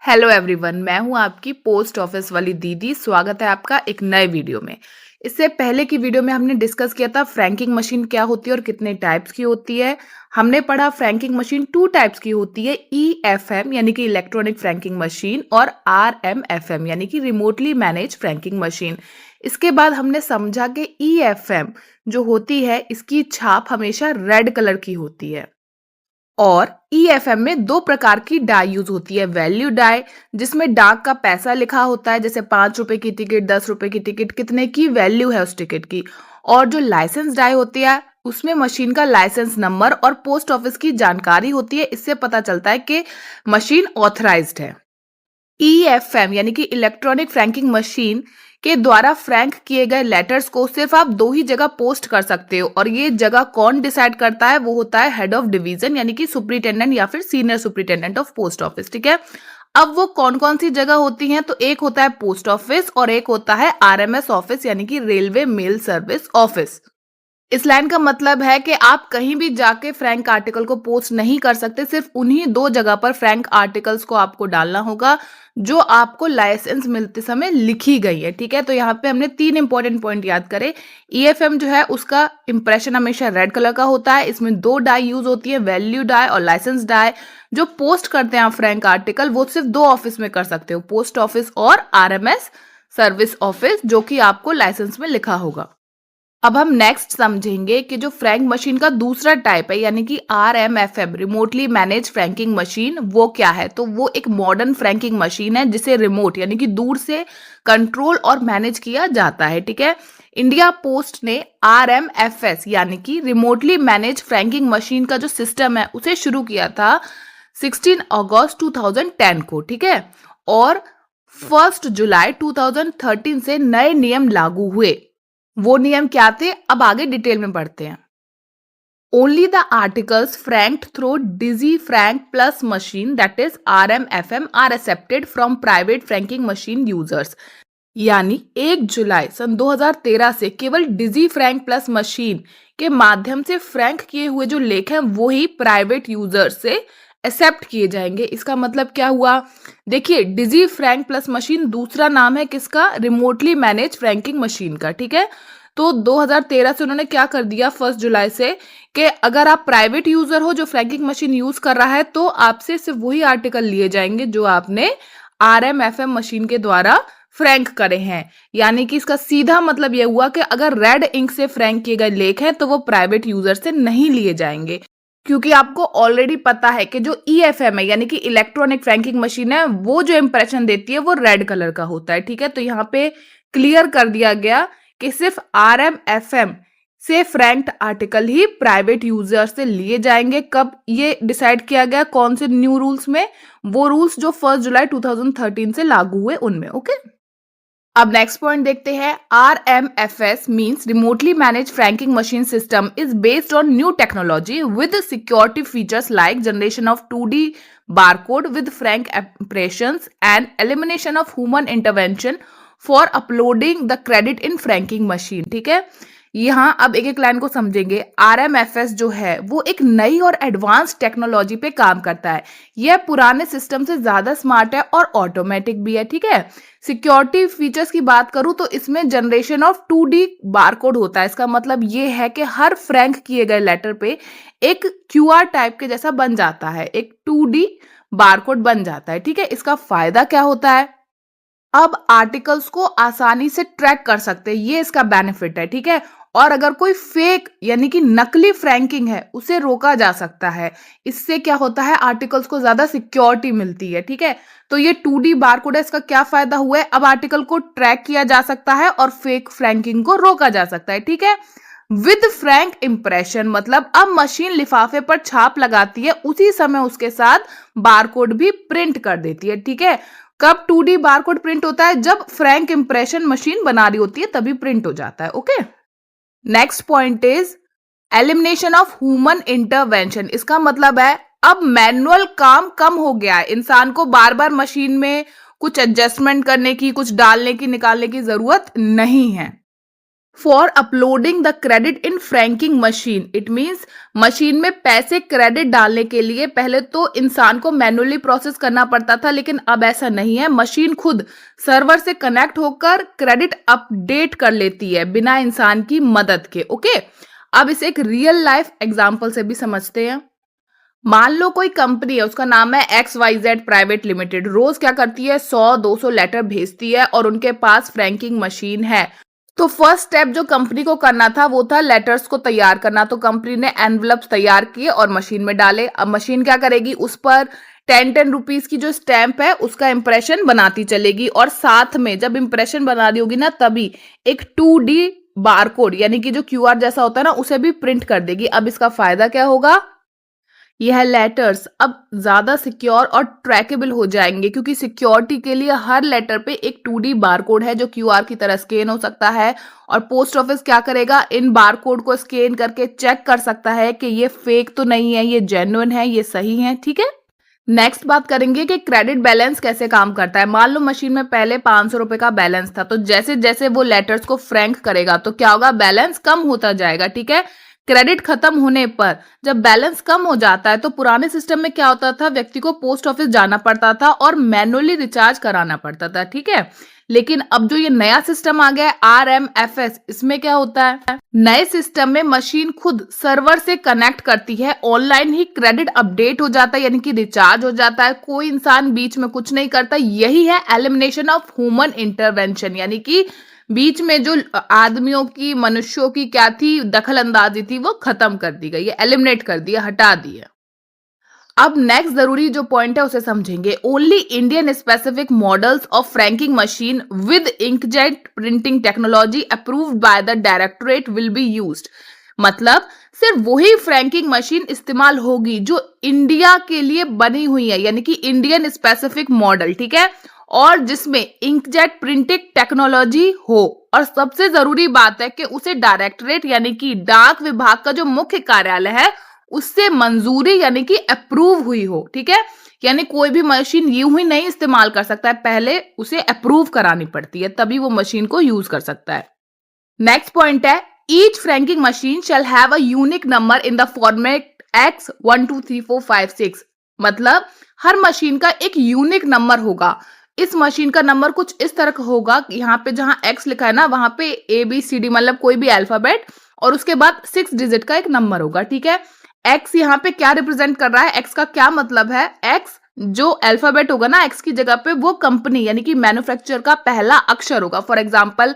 Hello everyone, मैं हूं आपकी पोस्ट ऑफिस वाली दीदी। स्वागत है आपका एक नए वीडियो में। इससे पहले की वीडियो में हमने डिस्कस किया था फ्रैंकिंग मशीन क्या होती है और कितने टाइप्स की होती है। हमने पढ़ा फ्रैंकिंग मशीन टू टाइप्स की होती है, EFM यानी कि इलेक्ट्रॉनिक फ्रैंकिंग मशीन और RMFM यानी कि रिमोटली मैनेज फ्रैंकिंग मशीन। इसके बाद हमने समझा कि EFM जो होती है इसकी छाप हमेशा रेड कलर की होती है और ईएफएम में दो प्रकार की डाई यूज होती है। वैल्यू डाई जिसमें डाक का पैसा लिखा होता है, जैसे 5 रुपए की टिकट, 10 रुपए की टिकट, कितने की वैल्यू है उस टिकट की। और जो लाइसेंस डाई होती है उसमें मशीन का लाइसेंस नंबर और पोस्ट ऑफिस की जानकारी होती है। इससे पता चलता है कि मशीन ऑथराइज्ड है। EFM यानी कि इलेक्ट्रॉनिक फ्रैंकिंग मशीन के द्वारा फ्रैंक किए गए लेटर्स को सिर्फ आप दो ही जगह पोस्ट कर सकते हो और ये जगह कौन डिसाइड करता है, वो होता है हेड ऑफ डिवीजन यानी कि सुपरिटेंडेंट या फिर senior superintendent of post office. ठीक है, अब वो कौन कौन सी जगह होती हैं, तो एक होता है पोस्ट ऑफिस और एक होता है RMS ऑफिस यानी कि रेलवे मेल सर्विस ऑफिस। इस लाइन का मतलब है कि आप कहीं भी जाके फ्रैंक आर्टिकल को पोस्ट नहीं कर सकते, सिर्फ उन्हीं दो जगह पर फ्रैंक आर्टिकल्स को आपको डालना होगा जो आपको लाइसेंस मिलते समय लिखी गई है। ठीक है, तो यहाँ पे हमने तीन इंपॉर्टेंट पॉइंट याद करे। EFM जो है उसका इंप्रेशन हमेशा रेड कलर का होता है। इसमें दो डाई यूज होती है, वैल्यू डाई और लाइसेंस डाई। जो पोस्ट करते हैं आप फ्रैंक आर्टिकल वो सिर्फ दो ऑफिस में कर सकते हो, पोस्ट ऑफिस और RMS सर्विस ऑफिस, जो कि आपको लाइसेंस में लिखा होगा। अब हम नेक्स्ट समझेंगे कि जो फ्रैंक मशीन का दूसरा टाइप है यानी कि RMFM remotely manage franking machine, वो क्या है। तो वो एक मॉडर्न फ्रैंकिंग मशीन है जिसे रिमोट यानी कि दूर से कंट्रोल और मैनेज किया जाता है। ठीक है, इंडिया पोस्ट ने RMFS यानी कि रिमोटली मैनेज फ्रैंकिंग मशीन का जो सिस्टम है उसे शुरू किया था 16 अगस्त 2010 को। ठीक है, और 1 जुलाई 2013 से नए नियम लागू हुए। वो नियम क्या थे, अब आगे डिटेल में पढ़ते हैं। Only the articles franked through Digi frank plus machine that is RMFM are accepted from private franking machine users. यानी 1 जुलाई सन 2013 से केवल डिजी फ्रैंक प्लस मशीन के माध्यम से फ्रैंक किए हुए जो लेख हैं वो ही प्राइवेट यूजर से एक्सेप्ट किए जाएंगे। इसका मतलब क्या हुआ, देखिए डिजी फ्रैंक प्लस मशीन दूसरा नाम है किसका, रिमोटली मैनेज फ्रैंकिंग मशीन का। ठीक है, तो 2013 से उन्होंने क्या कर दिया 1 जुलाई से कि अगर आप प्राइवेट यूजर हो जो फ्रैंकिंग मशीन यूज कर रहा है तो आपसे सिर्फ वही आर्टिकल लिए जाएंगे जो आपने RMFM मशीन के द्वारा फ्रैंक करे हैं। यानी कि इसका सीधा मतलब यह हुआ कि अगर रेड इंक से फ्रैंक किए गए लेख हैं तो वो प्राइवेट यूजर से नहीं लिए जाएंगे, क्योंकि आपको ऑलरेडी पता है कि जो EFM है यानी कि इलेक्ट्रॉनिक फ्रैंकिंग मशीन है वो जो इंप्रेशन देती है वो रेड कलर का होता है। ठीक है, तो यहाँ पे क्लियर कर दिया गया कि सिर्फ RMFM से फ्रैंक्ड आर्टिकल ही प्राइवेट यूजर से लिए जाएंगे। कब ये डिसाइड किया गया, कौन से न्यू रूल्स में, वो रूल्स जो 1 जुलाई 2013 से लागू हुए उनमें। ओके, अब नेक्स्ट पॉइंट देखते हैं। RMFS means remotely manage franking machine system is based on new technology with security features like generation of 2D barcode with frank impressions and elimination of human intervention for uploading the credit in franking machine। ठीक है, यहाँ अब एक एक line को समझेंगे। RMFS जो है वो एक नई और एडवांस टेक्नोलॉजी पे काम करता है। यह पुराने सिस्टम से ज्यादा स्मार्ट है और ऑटोमेटिक भी है। ठीक है, सिक्योरिटी फीचर्स की बात करूं तो इसमें जनरेशन ऑफ 2D बारकोड होता है। इसका मतलब ये है कि हर फ्रैंक किए गए लेटर पे एक QR टाइप के जैसा बन जाता है, एक 2D बारकोड बन जाता है। ठीक है, इसका फायदा क्या होता है, अब आर्टिकल्स को आसानी से ट्रैक कर सकते हैं, ये इसका बेनिफिट है। ठीक है, और अगर कोई फेक यानी कि नकली फ्रैंकिंग है उसे रोका जा सकता है। इससे क्या होता है, आर्टिकल्स को ज्यादा सिक्योरिटी मिलती है। ठीक है, तो ये 2D बारकोड है, इसका क्या फायदा हुआ है, अब आर्टिकल को ट्रैक किया जा सकता है और फेक फ्रैंकिंग को रोका जा सकता है। ठीक है, विद फ्रैंक इंप्रेशन मतलब अब मशीन लिफाफे पर छाप लगाती है, उसी समय उसके साथ बारकोड भी प्रिंट कर देती है। ठीक है, कब 2D बारकोड प्रिंट होता है, जब फ्रैंक इंप्रेशन मशीन बना रही होती है तभी प्रिंट हो जाता है। Okay, next point is elimination of human intervention. इसका मतलब है अब मैनुअल काम कम हो गया है, इंसान को बार बार मशीन में कुछ एडजस्टमेंट करने की, कुछ डालने की, निकालने की जरूरत नहीं है। For uploading the credit in franking machine, it means machine में पैसे क्रेडिट डालने के लिए पहले तो इंसान को मैनुअली प्रोसेस करना पड़ता था, लेकिन अब ऐसा नहीं है। मशीन खुद सर्वर से कनेक्ट होकर क्रेडिट अपडेट कर लेती है बिना इंसान की मदद के। ओके, अब इसे एक रियल लाइफ एग्जांपल से भी समझते हैं। मान लो कोई कंपनी है, उसका नाम है XYZ प्राइवेट लिमिटेड। रोज क्या करती है, 100-200 लेटर भेजती है और उनके पास फ्रैंकिंग मशीन है। तो फर्स्ट स्टेप जो कंपनी को करना था वो था लेटर्स को तैयार करना। तो कंपनी ने एनवलप्स तैयार किए और मशीन में डाले। अब मशीन क्या करेगी, उस पर 10-10 रुपीज की जो स्टैंप है उसका इंप्रेशन बनाती चलेगी, और साथ में जब इंप्रेशन बना रही होगी ना, तभी एक 2D बारकोड यानी कि जो QR जैसा होता है ना, उसे भी प्रिंट कर देगी। अब इसका फायदा क्या होगा, यह लेटर्स अब ज्यादा सिक्योर और ट्रैकेबल हो जाएंगे, क्योंकि सिक्योरिटी के लिए हर लेटर पे एक 2D बारकोड है जो QR की तरह स्कैन हो सकता है। और पोस्ट ऑफिस क्या करेगा, इन बारकोड को स्कैन करके चेक कर सकता है कि ये फेक तो नहीं है, ये जेन्युइन है, ये सही है। ठीक है, नेक्स्ट बात करेंगे कि क्रेडिट बैलेंस कैसे काम करता है। मान लो मशीन में पहले 500 रुपए का बैलेंस था, तो जैसे जैसे वो लेटर्स को फ्रैंक करेगा तो क्या होगा, बैलेंस कम होता जाएगा। ठीक है, क्रेडिट खत्म होने पर जब बैलेंस कम हो जाता है तो पुराने सिस्टम में क्या होता था, व्यक्ति को पोस्ट ऑफिस जाना पड़ता था और मैनुअली रिचार्ज कराना पड़ता था। ठीक है, लेकिन अब जो ये नया सिस्टम आ गया है RMFS, इसमें क्या होता है, नए सिस्टम में मशीन खुद सर्वर से कनेक्ट करती है, ऑनलाइन ही क्रेडिट अपडेट हो जाता है, यानी कि रिचार्ज हो जाता है। कोई इंसान बीच में कुछ नहीं करता। यही है एलिमिनेशन ऑफ ह्यूमन इंटरवेंशन, यानी कि बीच में जो आदमियों की, मनुष्यों की क्या थी, दखल अंदाजी थी, वो खत्म कर दी गई है, एलिमिनेट कर दिया, हटा दिया। अब नेक्स्ट जरूरी जो पॉइंट है उसे समझेंगे। Only Indian specific models of franking machine with inkjet printing technology approved by the directorate will be used. मतलब सिर्फ वही फ्रैंकिंग मशीन इस्तेमाल होगी जो इंडिया के लिए बनी हुई है, यानी कि इंडियन स्पेसिफिक मॉडल। ठीक है, और जिसमें इंकजेट प्रिंटिंग टेक्नोलॉजी हो। और सबसे जरूरी बात है कि उसे डायरेक्टरेट यानी कि डाक विभाग का जो मुख्य कार्यालय है उससे मंजूरी यानी कि अप्रूव हुई हो। ठीक है, यानी कोई भी मशीन यूं ही नहीं इस्तेमाल कर सकता है, पहले उसे अप्रूव करानी पड़ती है, तभी वो मशीन को यूज कर सकता है। नेक्स्ट पॉइंट है, each franking machine shall have a unique number in the format X 1 2 3 4 5 6। मतलब हर मशीन का एक यूनिक नंबर होगा। इस मशीन का नंबर कुछ इस तरह का होगा कि यहाँ पे जहां X लिखा है ना, वहां पे ABCD मतलब कोई भी अल्फाबेट और उसके बाद 6 डिजिट का एक नंबर होगा। ठीक है, X यहाँ पे क्या रिप्रेजेंट कर रहा है, X का क्या मतलब है, X जो अल्फाबेट होगा ना X की जगह पे, वो कंपनी यानी कि मैन्युफैक्चरर का पहला अक्षर होगा। फॉर एग्जाम्पल,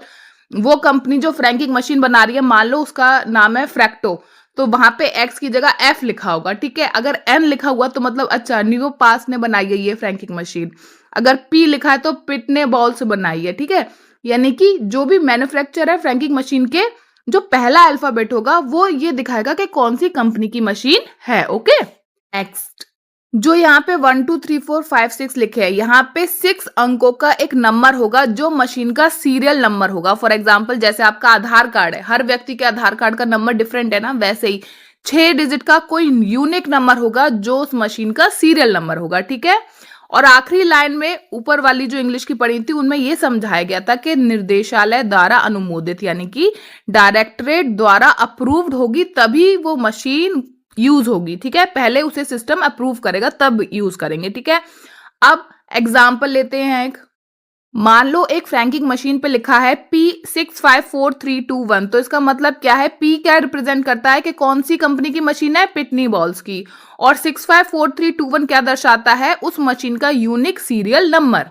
वो कंपनी जो फ्रैंकिंग मशीन बना रही है, मान लो उसका नाम है फ्रैक्टो, तो वहां पे X की जगह F लिखा होगा। ठीक है, अगर N लिखा हुआ तो मतलब अच्छा न्यू पास ने बनाई है ये फ्रैंकिंग मशीन। अगर P लिखा है तो पिट ने बॉल से बनाई है। ठीक है, यानी कि जो भी मैन्युफैक्चरर है फ्रैंकिंग मशीन के, जो पहला अल्फाबेट होगा वो ये दिखाएगा कि कौन सी कंपनी की मशीन है। ओके, नेक्स्ट जो यहाँ पे 1 2 3 4 5 6 लिखे हैं, यहाँ पे 6 अंकों का एक नंबर होगा जो मशीन का सीरियल नंबर होगा। फॉर एग्जाम्पल, जैसे आपका आधार कार्ड है, हर व्यक्ति के आधार कार्ड का नंबर डिफरेंट है ना, वैसे ही 6 डिजिट का कोई यूनिक नंबर होगा जो उस मशीन का सीरियल नंबर होगा। ठीक है, और आखिरी लाइन में ऊपर वाली जो इंग्लिश की पढ़ी थी उनमें यह समझाया गया था कि निर्देशालय द्वारा अनुमोदित यानी कि डायरेक्टरेट द्वारा अप्रूव्ड होगी, तभी वो मशीन यूज होगी। ठीक है, पहले उसे सिस्टम अप्रूव करेगा तब यूज करेंगे। ठीक है, अब एग्जाम्पल लेते हैं एक। मान लो एक फ्रैंकिंग मशीन पे लिखा है P654321, तो इसका मतलब क्या है, P क्या रिप्रेजेंट करता है कि कौन सी कंपनी की मशीन है, पिटनी बॉल्स की, और 654321 क्या दर्शाता है, उस मशीन का यूनिक सीरियल नंबर।